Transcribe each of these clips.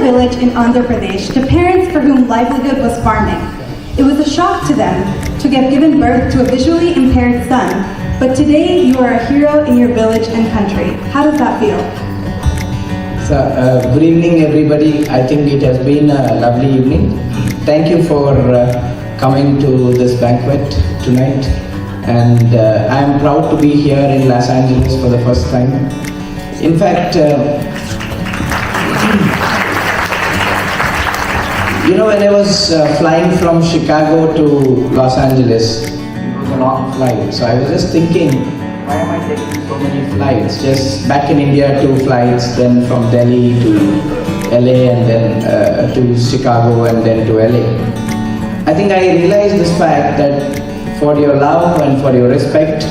village in Andhra Pradesh to parents for whom livelihood was farming. It was a shock to them to have given birth to a visually impaired son, but today you are a hero in your village and country. How does that feel? So, good evening everybody. I think it has been a lovely evening. Thank you for coming to this banquet tonight. And I am proud to be here in Los Angeles for the first time. In fact, you know, when I was flying from Chicago to Los Angeles, it was a long flight. So I was just thinking, why am I taking so many flights? Just back in India, 2 flights, then from Delhi to LA, and then to Chicago, and then to LA. I think I realized this fact that for your love and for your respect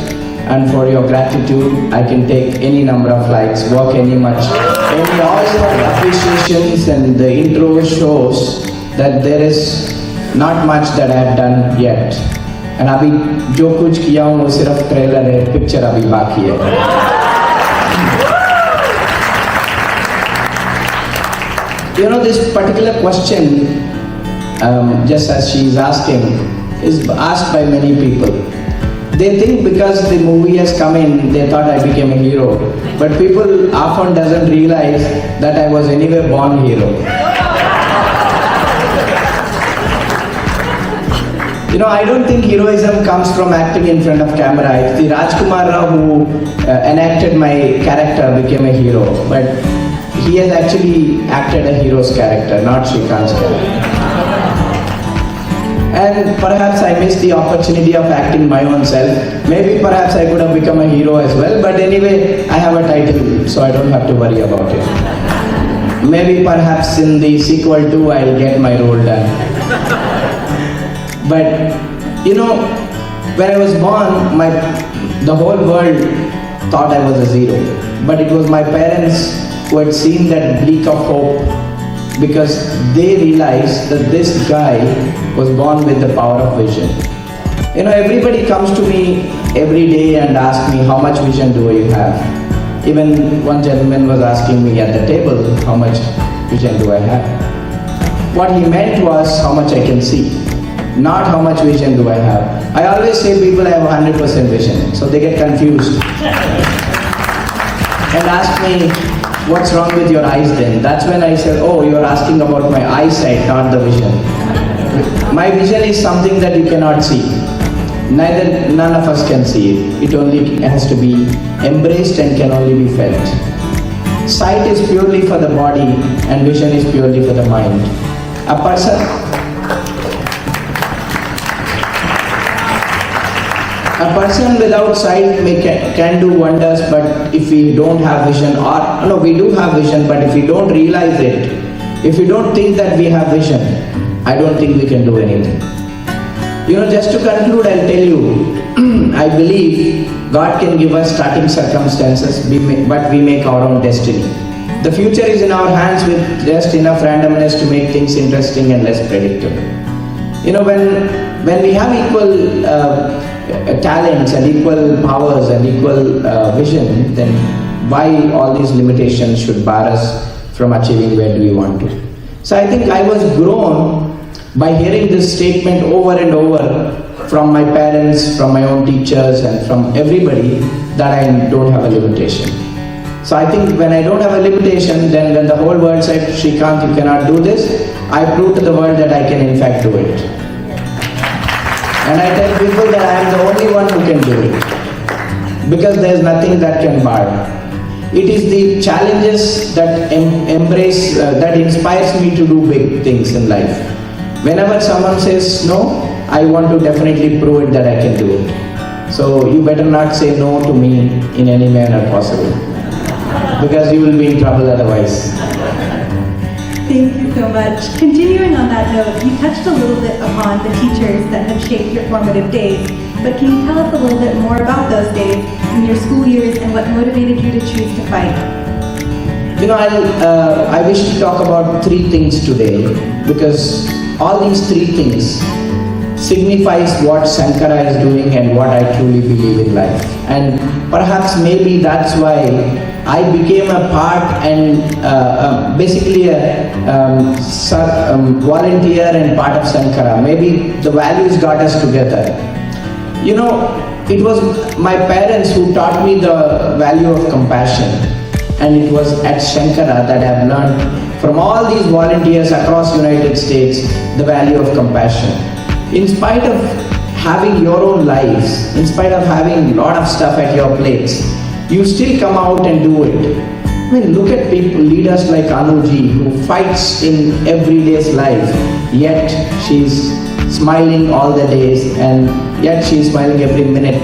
and for your gratitude, I can take any number of flights, walk any much. And all your appreciations and the intro shows that there is not much that I have done yet. And अभी जो कुछ किया हूँ वो सिर्फ trailer है, picture अभी बाकी है. You know, this particular question, just as she is asking, is asked by many people. They think because the movie has come in, they thought I became a hero. But people often doesn't realize that I was anyway born hero. You know, I don't think heroism comes from acting in front of camera. It's the Rajkumar Rao who enacted my character became a hero. But he has actually acted a hero's character, not Srikanth's character. And perhaps I missed the opportunity of acting my own self. Maybe perhaps I could have become a hero as well. But anyway, I have a title, so I don't have to worry about it. Maybe perhaps in the sequel too, I'll get my role done. But you know, when I was born, the whole world thought I was a zero. But it was my parents who had seen that bleak of hope, because they realized that this guy was born with the power of vision. You know, everybody comes to me every day and asks me, how much vision do you have? Even one gentleman was asking me at the table, how much vision do I have? What he meant was how much I can see, not how much vision do I have. I always say people have 100% vision, so they get confused and ask me, what's wrong with your eyes then? That's when I said, oh, you're asking about my eyesight, not the vision. My vision is something that you cannot see. None of us can see it. It only has to be embraced and can only be felt. Sight is purely for the body and vision is purely for the mind. A person without sight can do wonders, but if we don't have vision, or no, we do have vision, but if we don't realize it, if we don't think that we have vision, I don't think we can do anything. You know, just to conclude, I'll tell you, I believe God can give us starting circumstances, but we make our own destiny. The future is in our hands with just enough randomness to make things interesting and less predictable. You know, when we have equal talents and equal powers and equal vision, then why all these limitations should bar us from achieving where we want to? So I think I was grown by hearing this statement over and over from my parents, from my own teachers, and from everybody, that I don't have a limitation. So I think when I don't have a limitation, then when the whole world said, Srikanth, you cannot do this, I proved to the world that I can in fact do it. And I tell people that I am the only one who can do it, because there is nothing that can bar. It is the challenges that that inspires me to do big things in life. Whenever someone says no, I want to definitely prove it that I can do it. So you better not say no to me in any manner possible, because you will be in trouble otherwise. Thank you so much. Continuing on that note, you touched a little bit upon the teachers that have shaped your formative days, but can you tell us a little bit more about those days in your school years and what motivated you to choose to fight? You know, I wish to talk about 3 things today, because all these 3 things signifies what Sankara is doing and what I truly believe in life. And perhaps maybe that's why I became a part and basically a volunteer and part of Sankara. Maybe the values got us together. You know, it was my parents who taught me the value of compassion, and it was at Shankara that I've learned from all these volunteers across United States the value of compassion. In spite of having your own lives, in spite of having a lot of stuff at your plates, you still come out and do it. I mean, look at people, leaders like Anuji, who fights in everyday's life, yet she's smiling all the days, and yet she's smiling every minute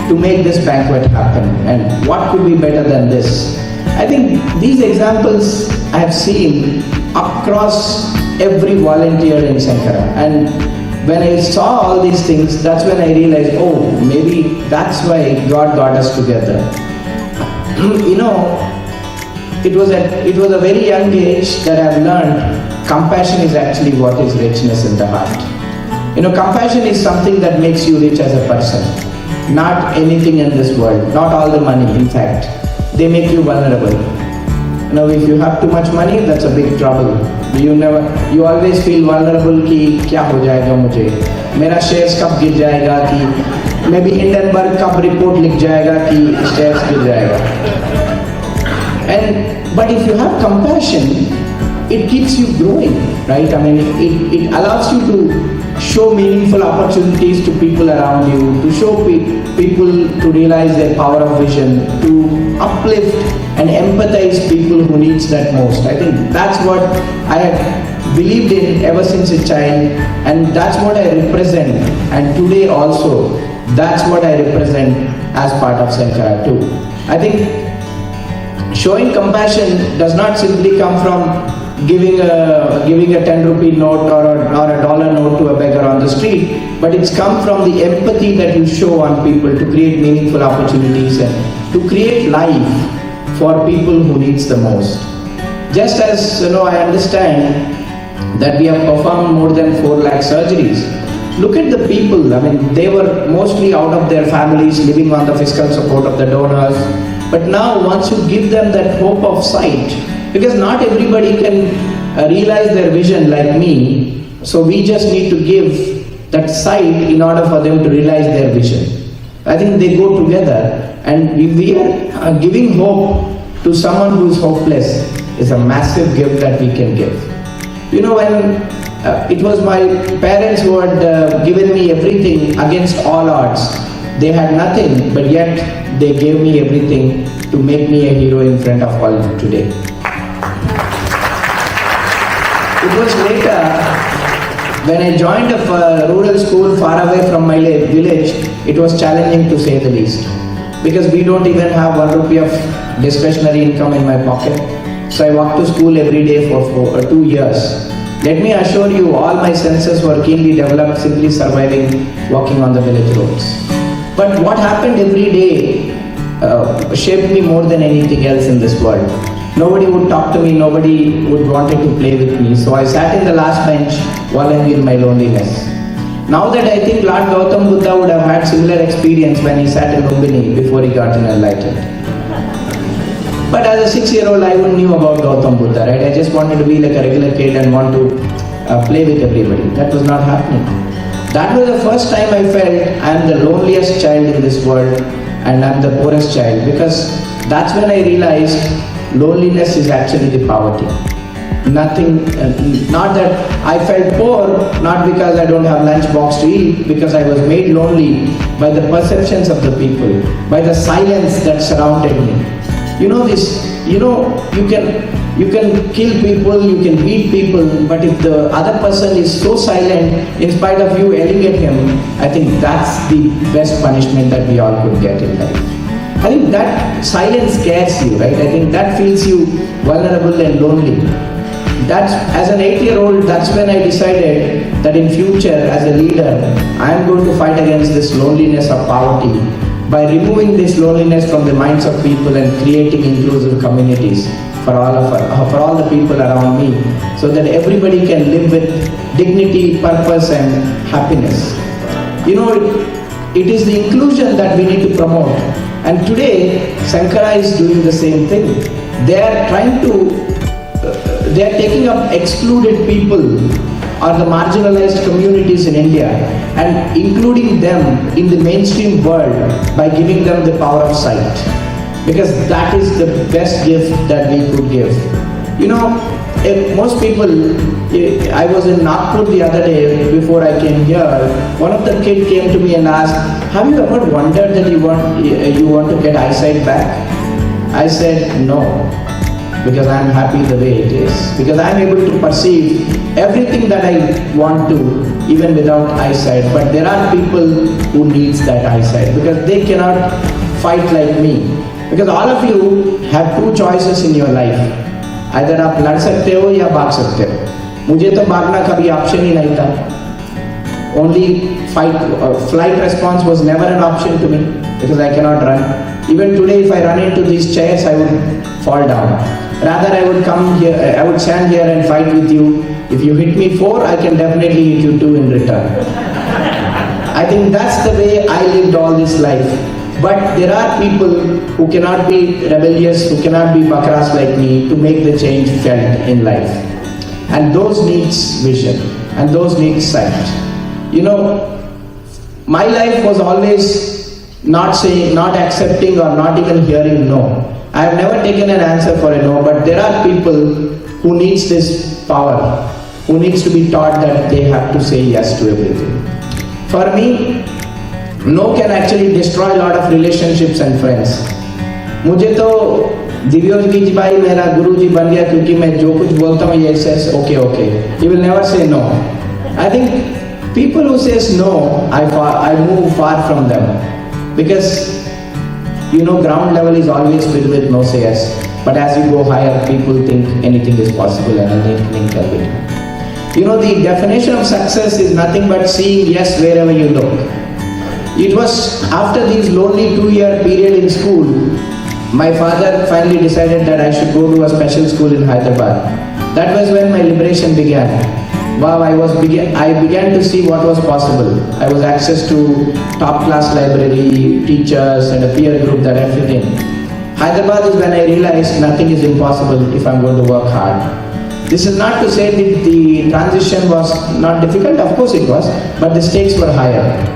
to make this banquet happen. And what could be better than this? I think these examples I have seen across every volunteer in Sankara. And when I saw all these things, that's when I realized, oh, maybe that's why God got us together. You know, it was a very young age that I've learned compassion is actually what is richness in the heart. You know, compassion is something that makes you rich as a person. Not anything in this world, not all the money, in fact. They make you vulnerable. You know, if you have too much money, that's a big trouble. You always feel vulnerable कि क्या हो जाएगा मुझे, मेरा shares कब गिर जाएगा, कि maybe Hindenburg कब report लिख जाएगा कि shares गिर जाएगा. But if you have compassion, it keeps you growing, right? I mean, it allows you to show meaningful opportunities to people around you, to show people to realize their power of vision, to uplift and empathize people who needs that most. I think that's what I have believed in ever since a child, and that's what I represent. And today also, that's what I represent as part of Sankara too. I think showing compassion does not simply come from giving a 10 rupee note or a dollar note to a beggar on the street, but it's come from the empathy that you show on people to create meaningful opportunities and to create life for people who needs the most. Just as I understand that we have performed more than 4 lakh surgeries. Look at the people. I mean, they were mostly out of their families, living on the fiscal support of the donors. But now, once you give them that hope of sight, because not everybody can realize their vision like me, so we just need to give that sight in order for them to realize their vision. I think they go together, and we are giving hope to someone who is hopeless is a massive gift that we can give. You know, when it was my parents who had given me everything against all odds. They had nothing, but yet they gave me everything to make me a hero in front of all today. It was later, when I joined a rural school far away from my village, it was challenging to say the least. Because we don't even have 1 rupee of discretionary income in my pocket. So I walked to school every day for 2 years. Let me assure you, all my senses were keenly developed, simply surviving, walking on the village roads. But what happened every day shaped me more than anything else in this world. Nobody would talk to me, nobody would wanted to play with me. So I sat in the last bench wallowing in my loneliness. Now that I think Lord Gautam Buddha would have had similar experience when he sat in Lumbini before he got enlightened. But as a 6-year-old, I wouldn't knew about Gautam Buddha, right? I just wanted to be like a regular kid and want to play with everybody. That was not happening. That was the first time I felt I am the loneliest child in this world and I am the poorest child, because that's when I realized loneliness is actually the poverty. Nothing, not that I felt poor, not because I don't have lunch box to eat, because I was made lonely by the perceptions of the people, by the silence that surrounded me. You can kill people, you can beat people, but if the other person is so silent, in spite of you yelling at him, I think that's the best punishment that we all could get in life. I think that silence scares you, right? I think that feels you vulnerable and lonely. That's, as an 8-year-old, that's when I decided that in future, as a leader, I am going to fight against this loneliness of poverty by removing this loneliness from the minds of people and creating inclusive communities for all the people around me, so that everybody can live with dignity, purpose and happiness. You know, it is the inclusion that we need to promote. And today, Sankara is doing the same thing. They are trying to they are taking up excluded people or the marginalized communities in India and including them in the mainstream world by giving them the power of sight. Because that is the best gift that we could give. You know, most people, I was in Nagpur the other day before I came here, one of the kids came to me and asked, have you ever wondered that you want to get eyesight back? I said, no. Because I am happy the way it is. Because I am able to perceive everything that I want to, even without eyesight. But there are people who needs that eyesight because they cannot fight like me. Because all of you have two choices in your life. Either आप लड़ सकते हो या भाग सकते हो. मुझे तो भागना कभी ऑप्शन ही नहीं था. Only flight response was never an option to me because I cannot run. Even today, if I run into these chairs, I would fall down. Rather, I would come here, I would stand here and fight with you. If you hit me 4, I can definitely hit you 2 in return. I think that's the way I lived all this life. But there are people who cannot be rebellious, who cannot be bakras like me to make the change felt in life. And those needs vision, and those needs sight. You know, my life was always not accepting or not even hearing no. I have never taken an answer for a no, but there are people who needs this power, who needs to be taught that they have to say yes to everything. For me, no can actually destroy a lot of relationships and friends. मुझे तो दिव्योजी जी भाई मेरा गुरुजी बन गया क्योंकि मैं जो कुछ बोलता हूँ ये says okay okay. He will never say no. I think people who says no, I move far from them because you know ground level is always filled with no sayers. But as you go higher, people think anything is possible and anything can be done. You know, the definition of success is nothing but seeing yes wherever you look. It was after this lonely 2-year period in school, my father finally decided that I should go to a special school in Hyderabad. That was when my liberation began. Wow, I began to see what was possible. I was access to top class library, teachers and a peer group, that everything. Hyderabad is when I realized nothing is impossible if I'm going to work hard. This is not to say that the transition was not difficult, of course it was, but the stakes were higher.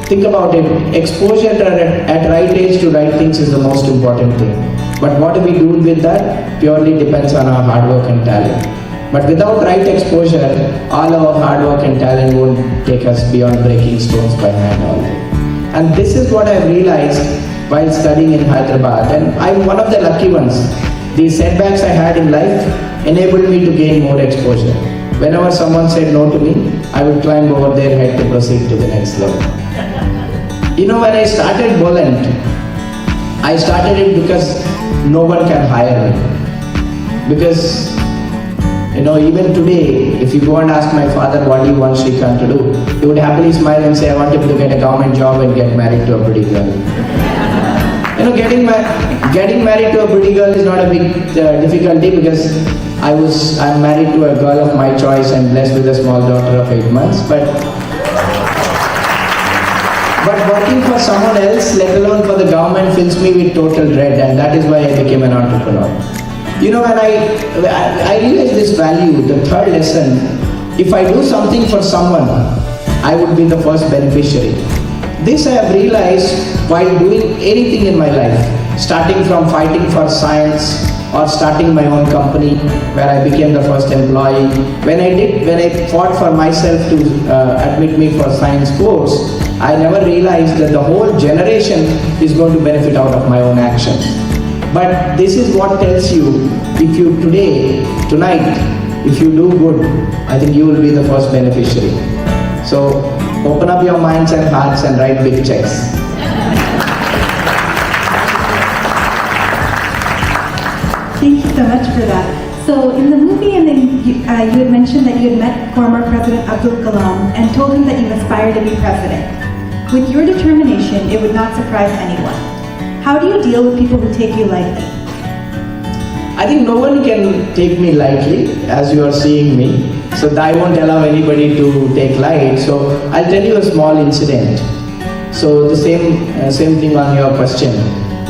Think about it, exposure at right age to right things is the most important thing. But what do we do with that purely depends on our hard work and talent. But without right exposure, all our hard work and talent won't take us beyond breaking stones by hand all day. And this is what I've realized while studying in Hyderabad, and I'm one of the lucky ones. The setbacks I had in life enabled me to gain more exposure. Whenever someone said no to me, I would climb over their head to proceed to the next level. You know, when I started Bollant, I started it because no one can hire me. Because, you know, even today, if you go and ask my father what do you want Srikanth to do, he would happily smile and say, I want him to get a government job and get married to a pretty girl. You know, getting married to a pretty girl is not a big difficulty because I'm married to a girl of my choice and blessed with a small daughter of 8 months. But working for someone else, let alone for the government, fills me with total dread, and that is why I became an entrepreneur. You know, when I realized this value, the third lesson, if I do something for someone, I would be the first beneficiary. This I have realized while doing anything in my life, starting from fighting for science or starting my own company where I became the first employee. When I fought for myself to admit me for science course, I never realized that the whole generation is going to benefit out of my own actions. But this is what tells you, if you tonight, if you do good, I think you will be the first beneficiary. So open up your minds and hearts and write big checks. Thank you so much for that. So in the movie, and then you had mentioned that you had met former President Abdul Kalam and told him that you aspire to be president. With your determination, it would not surprise anyone. How do you deal with people who take you lightly? I think no one can take me lightly, as you are seeing me. So I won't allow anybody to take light. So I'll tell you a small incident. So the same thing on your question.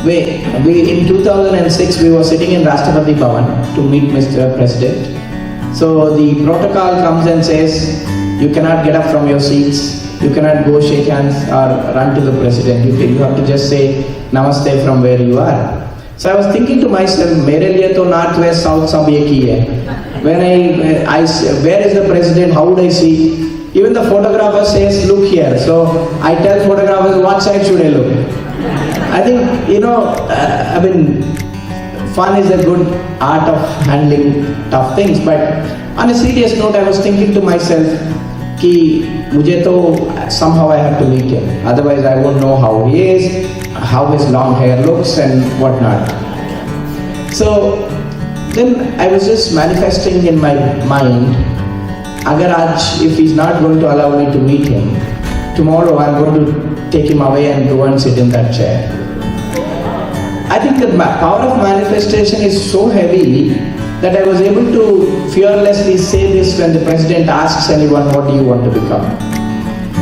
we in 2006 we were sitting in Rashtrapati Bhavan to meet Mr. President. So the protocol comes and says, you cannot get up from your seats, you cannot go shake hands or run to the president. You have to just say namaste from where you are. So I was thinking to myself, मेरे लिए तो north, west, south सब एक ही है. When I where is the president? How would I see? Even the photographer says, look here. So I tell photographers, what side should I look? I think, I mean, fun is a good art of handling tough things. But on a serious note, I was thinking to myself, कि मुझे तो somehow I have to meet him. Otherwise, I won't know how he is, how his long hair looks, and whatnot. So then I was just manifesting in my mind, agar aaj, if he's not going to allow me to meet him, tomorrow I'm going to take him away and go and sit in that chair. I think the power of manifestation is so heavy that I was able to fearlessly say this when the president asks anyone, what do you want to become?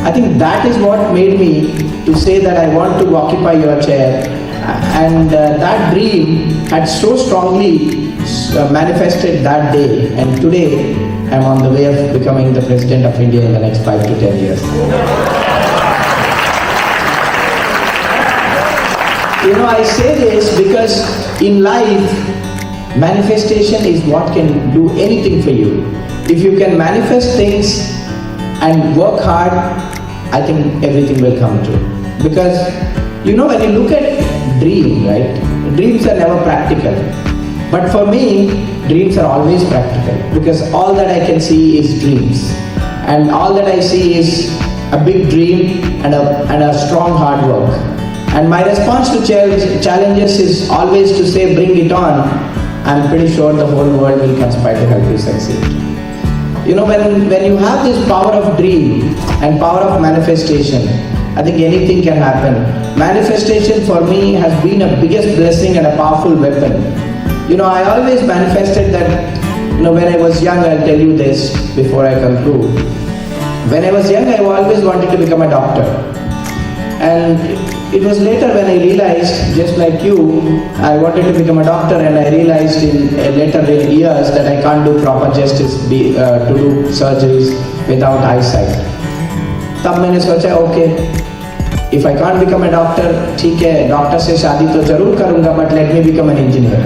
I think that is what made me to say that I want to occupy your chair. And that dream had so strongly manifested that day, and today I'm on the way of becoming the President of India in the next 5 to 10 years. I say this because in life, manifestation is what can do anything for you. If you can manifest things and work hard, I think everything will come true. Because, when you look at dream, right? Dreams are never practical. But for me, dreams are always practical. Because all that I can see is dreams. And all that I see is a big dream and a strong hard work. And my response to challenges is always to say, bring it on. I'm pretty sure the whole world will conspire to help you succeed. When you have this power of dream and power of manifestation, I think anything can happen. Manifestation for me has been a biggest blessing and a powerful weapon. I always manifested that, when I was young, I'll tell you this before I conclude. When I was young, I always wanted to become a doctor. And it was later when I realized, just like you, I wanted to become a doctor, and I realized in later years that I can't do proper justice to do surgeries without eyesight. तब मैंने सोचा, okay, if I can't become a doctor, ठीक है, doctor से शादी तो जरूर करूँगा, but let me become an engineer.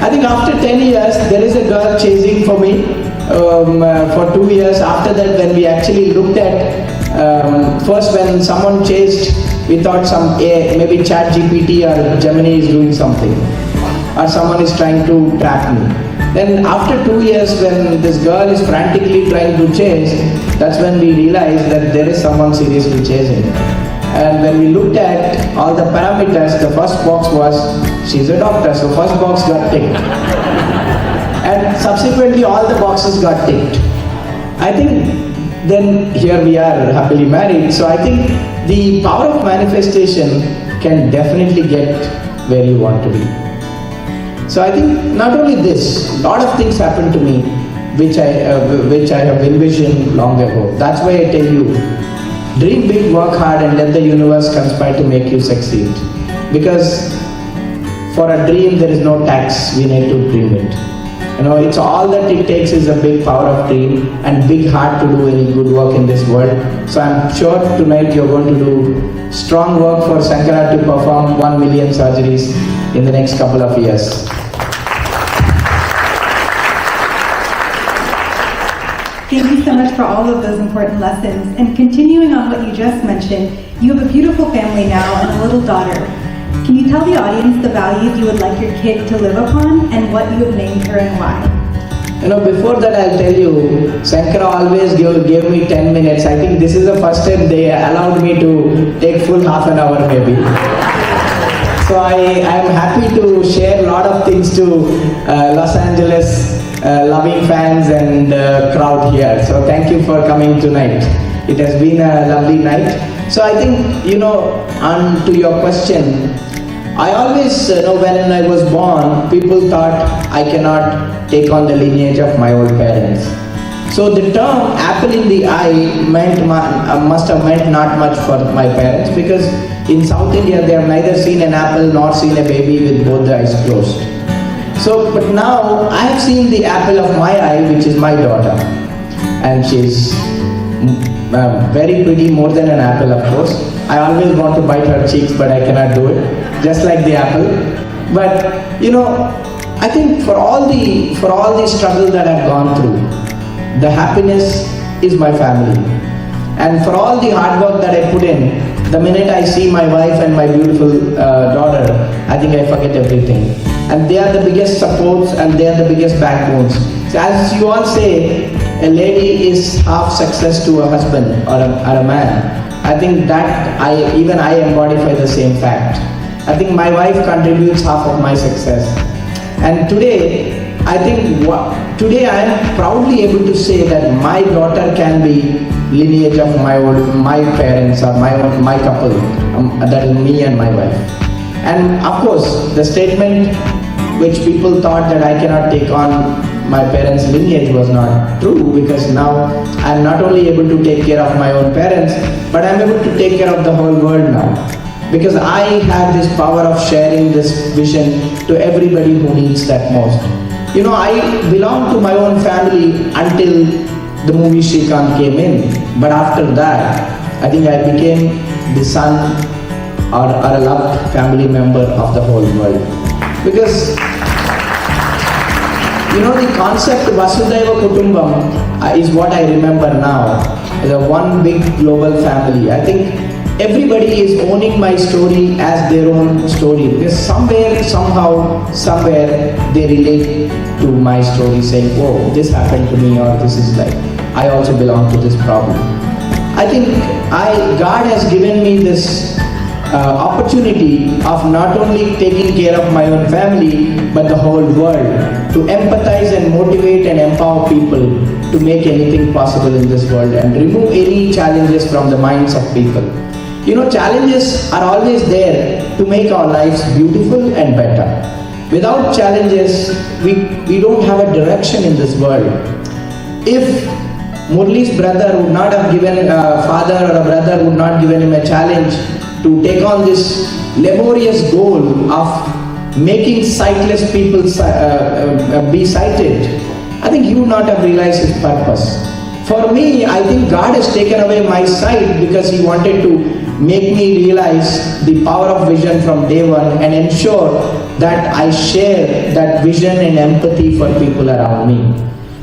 I think after 10 years, there is a girl chasing for me for 2 years. After that, when we actually looked at first, when someone chased, we thought maybe ChatGPT or Gemini is doing something, or someone is trying to track me. Then after 2 years, when this girl is frantically trying to chase, that's when we realized that there is someone seriously chasing. And when we looked at all the parameters, the first box was, she's a doctor, so first box got ticked. And subsequently all the boxes got ticked. I think then here we are happily married. So I think the power of manifestation can definitely get where you want to be. So I think not only this, a lot of things happened to me which I have envisioned long ago. That's why I tell you, dream big, work hard, and let the universe conspire to make you succeed. Because for a dream there is no tax, we need to dream it. It's all that it takes is a big power of dream and big heart to do any good work in this world. So I'm sure tonight you're going to do strong work for Sankara to perform 1 million surgeries in the next couple of years. Thank you so much for all of those important lessons. And continuing on what you just mentioned, you have a beautiful family now and a little daughter. Can you tell the audience the values you would like your kid to live upon and what you have named her and why? Before that I'll tell you, Sankara always gave me 10 minutes. I think this is the first time they allowed me to take full half an hour maybe. So I am happy to share a lot of things to Los Angeles loving fans and crowd here. So thank you for coming tonight. It has been a lovely night. So I think, on to your question, I always, when I was born, people thought I cannot take on the lineage of my old parents. So the term apple in the eye must have meant not much for my parents, because In South India, they have neither seen an apple nor seen a baby with both the eyes closed. So, but now I have seen the apple of my eye, which is my daughter. And she's very pretty, more than an apple, of course. I always want to bite her cheeks, but I cannot do it, just like the apple. But, you know, I think for all the struggle that I've gone through, the happiness is my family. And for all the hard work that I put in, the minute I see my wife and my beautiful daughter, I think I forget everything. And they are the biggest supports and they are the biggest backbones. So as you all say, a lady is half success to a husband or a man. I think that I embody the same fact. I think my wife contributes half of my success. And today, I think today I am proudly able to say that my daughter can be lineage of my parents or my couple, that is me and my wife. And of course, the statement which people thought that I cannot take on my parents' lineage was not true, because now I am not only able to take care of my own parents, but I am able to take care of the whole world now. Because I have this power of sharing this vision to everybody who needs that most. You know, I belong to my own family until the movie Srikanth came in. But after that, I think I became the son or a loved family member of the whole world. Because, you know, the concept Vasudhaiva Kutumbam is what I remember now. The one big global family. I think everybody is owning my story as their own story, because somewhere, somehow, somewhere they relate to my story, saying, oh, this happened to me, or this is like, I also belong to this problem. I think God has given me this opportunity of not only taking care of my own family, but the whole world, to empathize and motivate and empower people to make anything possible in this world and remove any challenges from the minds of people. You know, challenges are always there to make our lives beautiful and better. Without challenges, we don't have a direction in this world. If Murli's brother would not have given, father or a brother would not given him a challenge to take on this laborious goal of making sightless people be sighted, I think he would not have realized his purpose. For me, I think God has taken away my sight because He wanted to make me realize the power of vision from day one and ensure that I share that vision and empathy for people around me.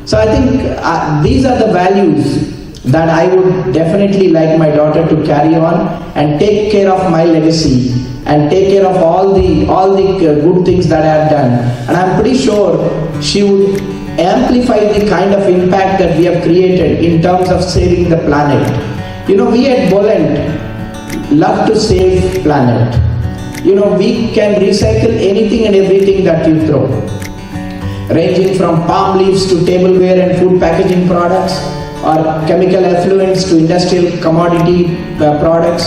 So I think these are the values that I would definitely like my daughter to carry on and take care of my legacy and take care of all the good things that I have done. And I'm pretty sure she would amplify the kind of impact that we have created in terms of saving the planet. You know, we at Bollant love to save planet. You know, we can recycle anything and everything that you throw, ranging from palm leaves to tableware and food packaging products, or chemical effluents to industrial commodity products,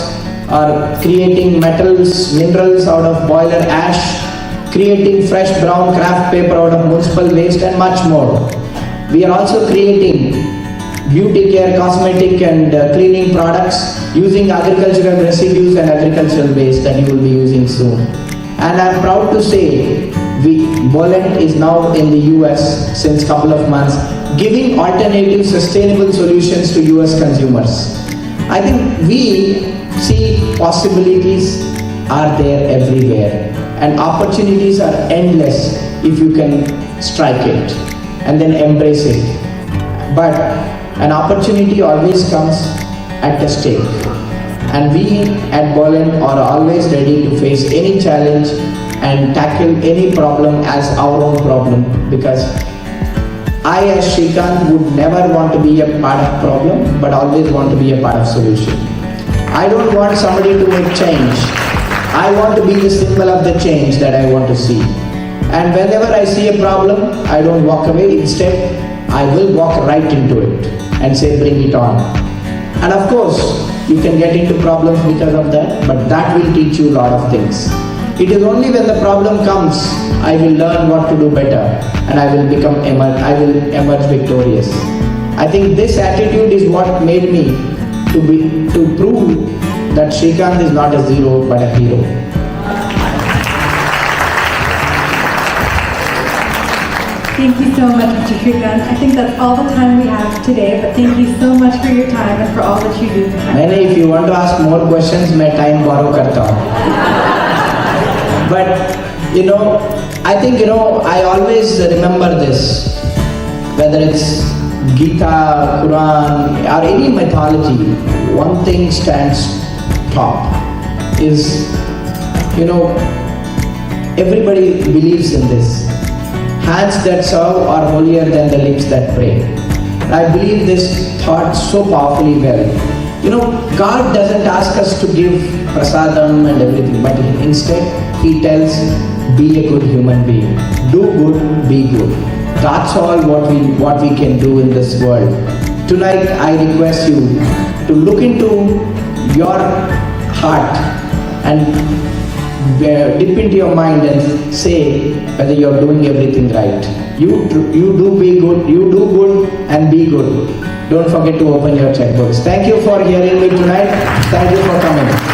or creating metals, minerals out of boiler ash, creating fresh brown craft paper out of municipal waste, and much more. We are also creating beauty care, cosmetic and cleaning products using agricultural residues and agricultural waste that you will be using soon. And I am proud to say Bollant is now in the US since couple of months, giving alternative sustainable solutions to US consumers. I think we see possibilities are there everywhere, and opportunities are endless if you can strike it and then embrace it. But an opportunity always comes at a stake, and we at Bollant are always ready to face any challenge and tackle any problem as our own problem, because I as Srikanth would never want to be a part of problem, but always want to be a part of solution. I don't want somebody to make change. I want to be the symbol of the change that I want to see. And whenever I see a problem, I don't walk away. Instead, I will walk right into it and say, bring it on. And of course, you can get into problems because of that, but that will teach you a lot of things. It is only when the problem comes, I will learn what to do better, and I will emerge victorious. I think this attitude is what made me to prove that Srikanth is not a zero but a hero. Thank you so much, Mr. Srikanth. I think that's all the time we have today, but thank you so much for your time and for all that you do. मैंने if you want to ask more questions, मैं time borrow करता हूँ. But you know, I think I always remember this, whether it's Gita, Quran, or any mythology. One thing stands top is, everybody believes in this. Hands that serve are holier than the lips that pray. I believe this thought so powerfully well. God doesn't ask us to give prasadam and everything, but instead He tells, be a good human being. Do good, be good. That's all what we can do in this world. Tonight I request you to look into your heart and dip into your mind and say whether you're doing everything right. You do be good, you do good and be good. Don't forget to open your checkbooks. Thank you for hearing me tonight. Thank you for coming.